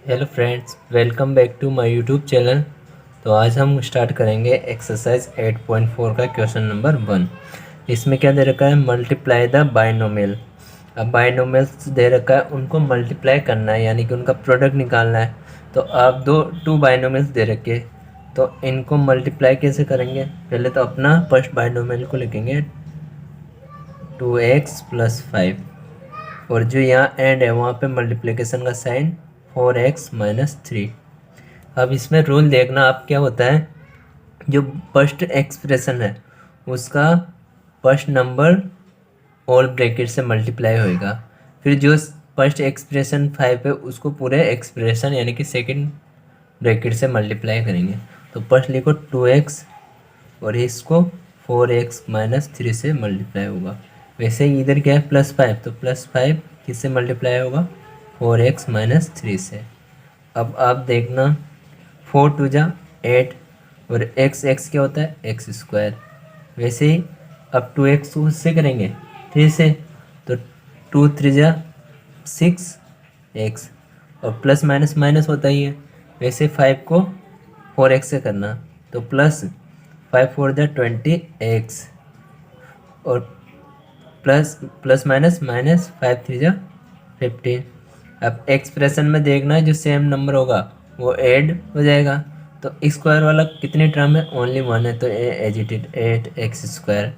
Hello friends, welcome back to my YouTube channel. तो आज हम स्टार्ट करेंगे एक्सरसाइज 8.4 का क्वेश्चन नंबर 1। इसमें क्या दे रखा है, मल्टीप्लाई द बाइनोमियल। अब बाइनोमियल्स दे रखा है, उनको मल्टीप्लाई करना है, यानी कि उनका प्रोडक्ट निकालना है। तो आप टू बाइनोमियल्स दे रखे, तो इनको मल्टीप्लाई कैसे करेंगे। पहले तो अपना फर्स्ट बाइनोमियल को लिखेंगे 2x + 5, और जो यहाँ एंड है वहाँ पे मल्टीप्लिकेशन का साइन 4x - 3। अब इसमें रूल देखना आप, क्या होता है, जो फर्स्ट एक्सप्रेशन है उसका फर्स्ट नंबर ऑल ब्रैकेट से मल्टीप्लाई होएगा। फिर जो फर्स्ट एक्सप्रेशन 5 है उसको पूरे एक्सप्रेशन यानी कि सेकंड ब्रैकेट से मल्टीप्लाई करेंगे। तो फर्स्ट लिखो 2x और इसको 4x - 3 से मल्टीप्लाई होगा। वैसे ही इधर क्या है +5, तो +5 किससे मल्टीप्लाई होगा, 4x - 3 से। अब आप देखना 4 × 2 = 8 और x क्या होता है, x²। वैसे ही अब 2x उससे करेंगे 3 से, तो 2 × 3 = 6x, और प्लस माइनस माइनस होता ही है। वैसे 5 को 4x से करना, तो +5 × 4 = 20x, और प्लस प्लस माइनस माइनस 5 × 3 = 15। अब एक्सप्रेशन में देखना है, जो सेम नंबर होगा वो ऐड हो जाएगा। तो स्क्वायर वाला कितनी टर्म है, ओनली 1 है, तो एज इट इज 8x²।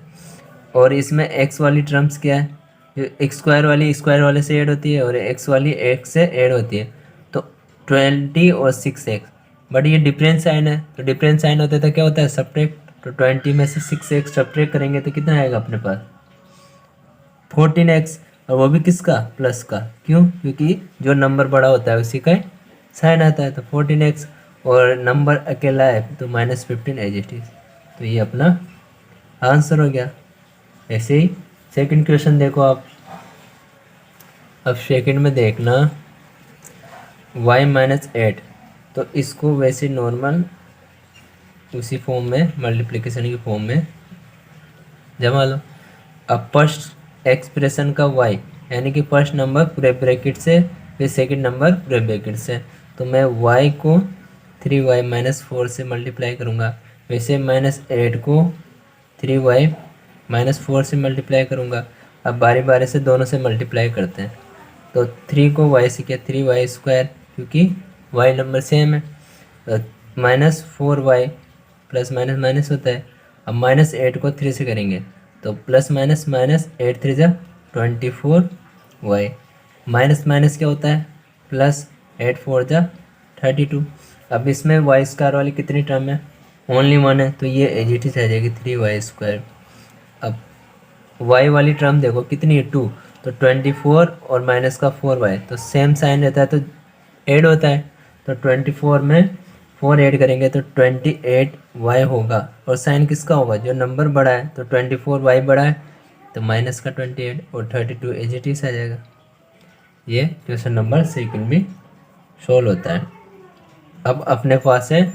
और इसमें x वाली टर्म्स क्या है, जो स्क्वायर वाले से ऐड होती है और x वाली x से ऐड होती है। तो 20 और 6x, बट ये डिफरेंस साइन है, तो डिफरेंस साइन होता है तो क्या होता है, सब्ट्रैक्ट। तो 20 में से 6x सब्ट्रैक्ट करेंगे तो कितना आएगा अपने पास, 14x। और वो भी किसका, प्लस का। क्यों, क्योंकि जो नंबर बड़ा होता है उसी का साइन आता है। तो 14x, और नंबर अकेला है तो -15 एज इट इज। तो ये अपना आंसर हो गया। ऐसे ही सेकंड क्वेश्चन देखो आप। अब सेकंड में देखना y - 8, तो इसको वैसे नॉर्मल उसी फॉर्म में, मल्टीप्लिकेशन की फॉर्म में जमा लो। अब फर्स्ट एक्सप्रेशन का y, यानी कि फर्स्ट नंबर पूरे ब्रैकेट से, फिर सेकंड नंबर पूरे ब्रैकेट से। तो मैं y को 3y - 4 से मल्टीप्लाई करूँगा। वैसे -8 को 3y - 4 से मल्टीप्लाई करूँगा। अब बारी बारी से दोनों से मल्टीप्लाई करते हैं। तो 3 को y से किया 3y², क्योंकि y नंबर सेम है। तो -4y, प्लस माइनस माइनस होता है। अब -8 को 3 से करेंगे, तो plus minus minus 8 × 3 = 24y। Minus minus क्या होता है, प्लस 8 × 4 = 32। अब इसमें y² वाली कितनी टर्म है, ओनली 1 है, तो ये एज इट इज आ जाएगी 3y²। अब y वाली टर्म देखो कितनी है, 2, तो 24 और माइनस का 4y, तो सेम साइन रहता है तो ऐड होता है। तो 24 में 4 ऐड करेंगे तो 28y होगा, और साइन किसका होगा, जो नंबर बड़ा है, तो 24y बड़ा है, तो माइनस का 28 और 32 एज इट इज आ जाएगा। ये क्वेश्चन नंबर सेकंड भी सोल्व होता है। अब अपने पास है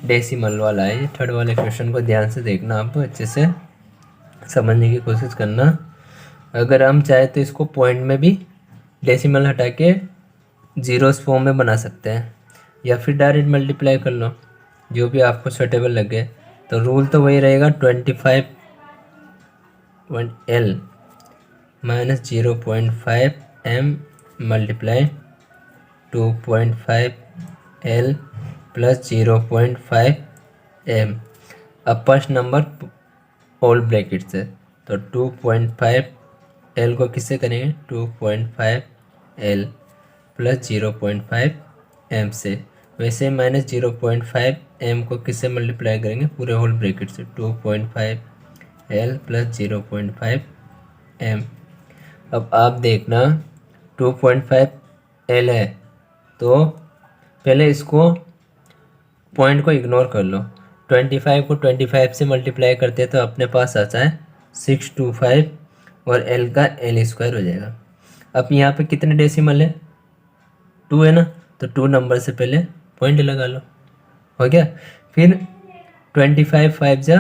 डेसिमल वाला है, ये थर्ड वाले क्वेश्चन को ध्यान से देखना, आप अच्छे से समझने की कोशिश करना। अगर हम चाहे तो इसको पॉइंट में भी डेसिमल हटा के जीरोस फॉर्म में बना सकते हैं, या फिर डायरेक्ट मल्टीप्लाई कर लो, जो भी आपको सूटेबल लगे। तो रूल तो वही रहेगा, 25L - 0.5M × 2.5L + 0.5M। अब फर्स्ट नंबर ऑल ब्रैकेट से, तो 2.5L को किससे करेंगे, 2.5L + 0.5M से। वैसे -0.5M को किससे मल्टीप्लाई करेंगे, पूरे होल ब्रैकेट से, 2.5L + 0.5M। अब आप देखना 2.5L है, तो पहले इसको पॉइंट को इग्नोर कर लो। 25 को 25 से मल्टीप्लाई करते हैं तो अपने पास आता है 625, और L का L² हो जाएगा। अब यहाँ पे कितने डेसिमल है, 2 है ना, तो 2 नंबर से पहले पॉइंट लगा लो, हो गया। फिर 25 5 =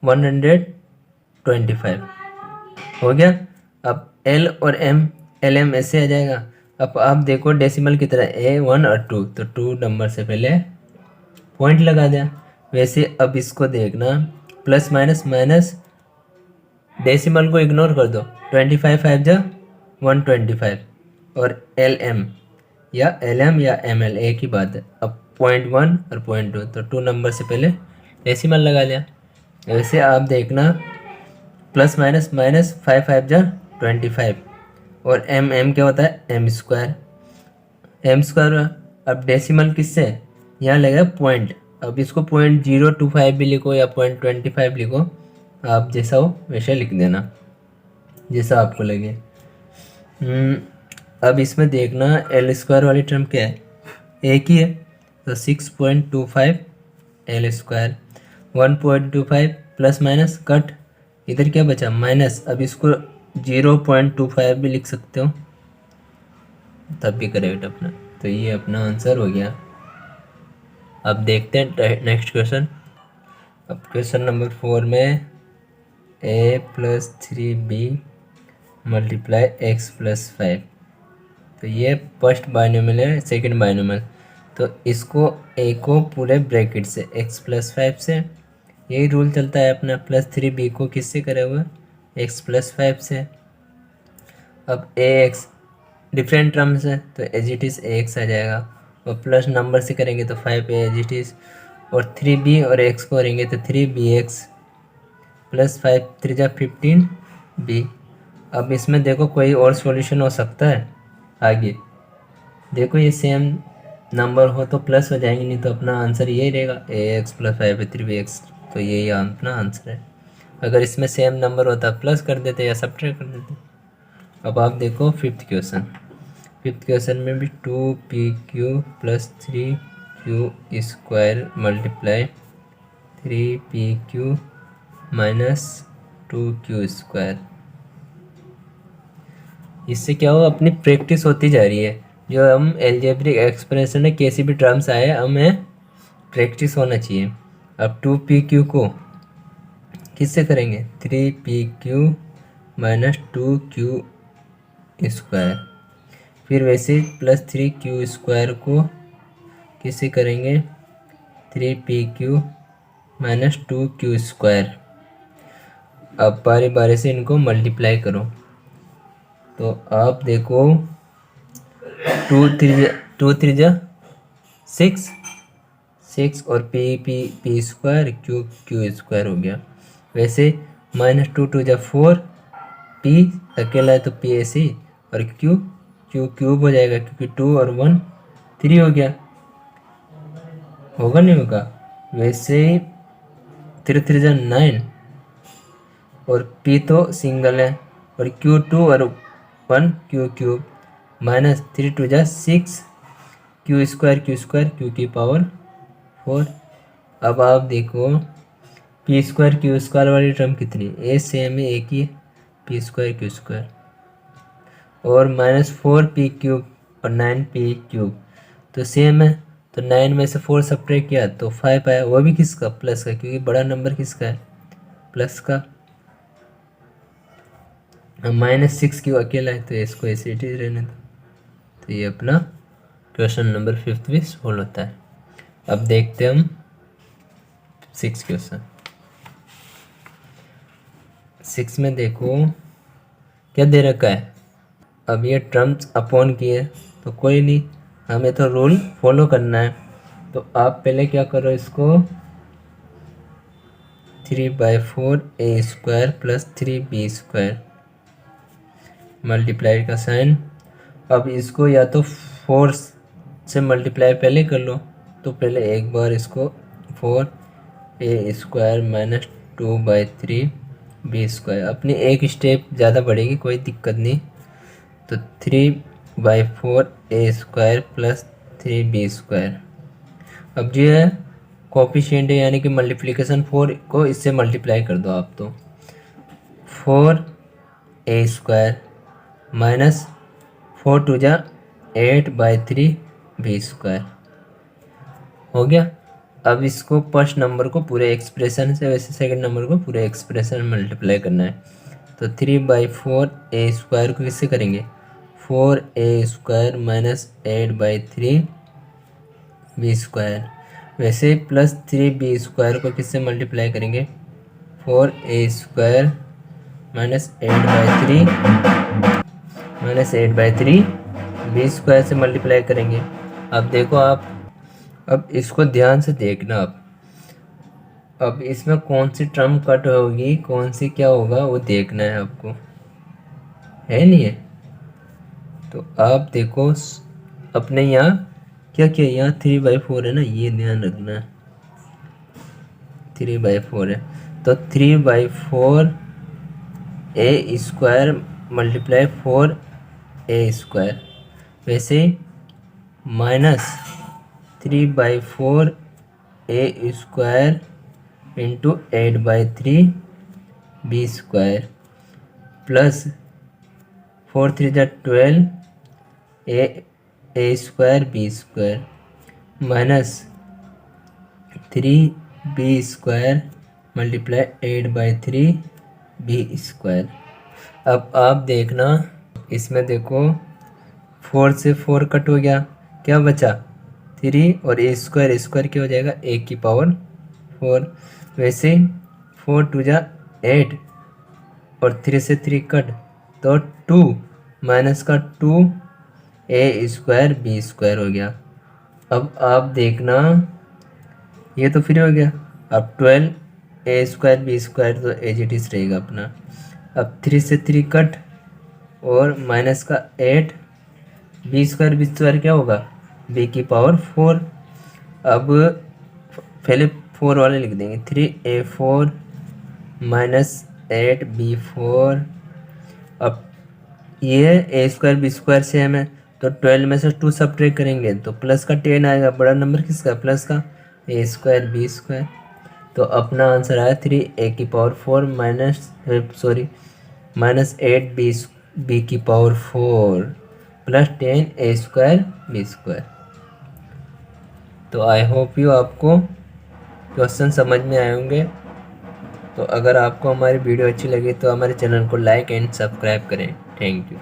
125 हो गया। अब L और M, LM ऐसे आ जाएगा। अब आप देखो डेसिमल की तरह ए 1 और 2, तो 2 नंबर से पहले पॉइंट लगा दिया। वैसे अब इसको देखना प्लस माइनस माइनस डेसिमल को इग्नोर कर दो, 25 5 जा 125 और एल एम या एम एल एक ही बात है। अब 0.1 और 0.2, तो 2 नंबर से पहले डेसिमल लगा लिया। वैसे आप देखना प्लस माइनस माइनस 5 5 जा 25 और एम क्या होता है एम स्क्वायर। अब डेसिमल किससे यहाँ लगेगा पॉइंट। अब इसको 0.025 भी लिखो या 0.25 लिखो, आप जैसा हो वैसा लिख देना, जैसा आपको लगे। अब इसमें देखना एल स्क्वायर वाली टर्म क्या है, एक ही है, तो 6.25 L square. 1.25 plus minus cut, इधर क्या बचा माइनस। अब इसको 0.25 भी लिख सकते हो, तब भी करेक्ट अपना। तो ये अपना आंसर हो गया। अब देखते हैं नेक्स्ट क्वेश्चन। अब क्वेश्चन नंबर 4 में a+3b मल्टीप्लाई x+5, तो ये फर्स्ट बाइनोमियल है, सेकंड बाइनोमियल। तो इसको a को पूरे ब्रैकेट से x+5 से, यही रूल चलता है अपना। +3b को किससे करे हुए x+5 से। अब ax डिफरेंट टर्म्स है तो एज इट इज़ ax आ जाएगा, और प्लस नंबर से करेंगे तो 5 एज इट इज़, और 3b और x को करेंगे तो 3bx प्लस 5 3 जा 15b। अब इसमें देखो कोई और सॉल्यूशन हो सकता है आगे। देखो ये सेम नंबर हो तो प्लस हो जाएंगे, नहीं तो अपना आंसर यही रहेगा ax + 5 3bx, तो यही अपना आंसर है। अगर इसमें सेम नंबर होता प्लस कर देते या सब्ट्रैक्ट कर देते। अब आप देखो फिफ्थ क्वेश्चन में भी 2pq + 3q² multiply 3pq - 2q²। इससे क्या हो, अपनी प्रैक्टिस होती जा रही है। जो हम एल्जेब्रिक एक्सप्रेशन है, कैसी भी टर्म्स आए हमें प्रैक्टिस होना चाहिए। अब 2pq को किससे करेंगे 3pq - 2q²। फिर वैसे प्लस 3q² को किससे करेंगे 3pq - 2q²। अब बारी बारी से इनको मल्टीप्लाई करो, तो आप देखो 2 3 जा 6 और p² q² हो गया। वैसे -2 2 जा 4, p अकेला है तो p ऐसे ही, और q क्यूब हो जाएगा क्योंकि 2 और 1 3 हो गया, होगा नहीं होगा। वैसे 3 3 जा 9, और p तो सिंगल है, और q2 और 1 q³ -3 2 जा 6 q² की पावर 4। अब आप देखो p² q² वाली टर्म कितनी, ए सेम है एक ही p² q², और -4p³ और 9p³ तो सेम है। तो 9 में से 4 सब्ट्रैक्ट किया तो 5 आया, वो भी किसका प्लस का, क्योंकि बड़ा नंबर किसका है प्लस का। -6 क्यों अकेला है, तो इसको ऐसे ही रहने दो। तो ये अपना क्वेश्चन नंबर 5 भी सोल्व होता है। अब देखते हैं हम 6 क्वेश्चन। 6 में देखो क्या दे रखा है। अब ये टर्म्स अपॉन की है तो कोई नहीं, हमें तो रूल फॉलो करना है। तो आप पहले क्या करो, इसको 3/4a² + 3b² मल्टीप्लाई का साइन। अब इसको या तो 4 से मल्टीप्लाई पहले कर लो, तो पहले एक बार इसको 4a² - 2/3b², अपनी एक स्टेप ज़्यादा बढ़ेगी, कोई दिक्कत नहीं। तो 3/4a² + 3b²। अब जो है कोफिशिएंट है, यानी कि मल्टीप्लिकेशन 4 को इससे मल्टीप्लाई कर दो आप, तो 4a² - 4 2 जा 8/3b² हो गया। अब इसको फर्स्ट नंबर को पूरे एक्सप्रेशन से, वैसे सेकंड नंबर को पूरे एक्सप्रेशन में मल्टीप्लाई करना है। तो 3/4a² को किससे करेंगे 4a² माइनस 8/3 b²। वैसे प्लस 3b² को किससे मल्टीप्लाई करेंगे? 4a² माइनस 8/3 b² से मल्टीप्लाई करेंगे। अब देखो आप, अब इसको ध्यान से देखना आप। अब इसमें कौन सी टर्म कट होगी, कौन सी क्या होगा, वो देखना है आपको, है नहीं है? तो आप देखो अपने यहाँ क्या क्या, यहाँ 3/4 है ना, ये ध्यान रखना है। 3/4 है तो 3/4 a² मल्टीप्लाई 4a²। वैसे minus 3/4 a² into 8/3 b² plus 4 3 जा 12 a² b² minus 3b² multiply 8/3 b²। अब आप देखना इसमें, देखो 4 से 4 कट हो गया, क्या बचा? 3 और a² क्या हो जाएगा? a⁴। वैसे 4 2 जा 8 और 3 से 3 कट तो 2 माइनस का 2 a² b² हो गया। अब आप देखना ये तो फ्री हो गया। अब 12 a² b² तो एज इट इज रहेगा अपना। अब 3 से 3 कट और माइनस का 8 b² क्या होगा? b⁴। अब पहले 4 वाले लिख देंगे, 3a⁴ माइनस 8b⁴। अब ये a² b² सेम है तो 12 में से 2 सब्ट्रैक्ट करेंगे तो प्लस का 10 आएगा। बड़ा नंबर किसका? प्लस का, a² b²। तो अपना आंसर आया 3a⁴ minus 8b⁴ plus 10 a² b²। तो आई होप यू आपको क्वेश्चन समझ में आए होंगे। तो अगर आपको हमारी वीडियो अच्छी लगी तो हमारे चैनल को लाइक एंड सब्सक्राइब करें। Thank you.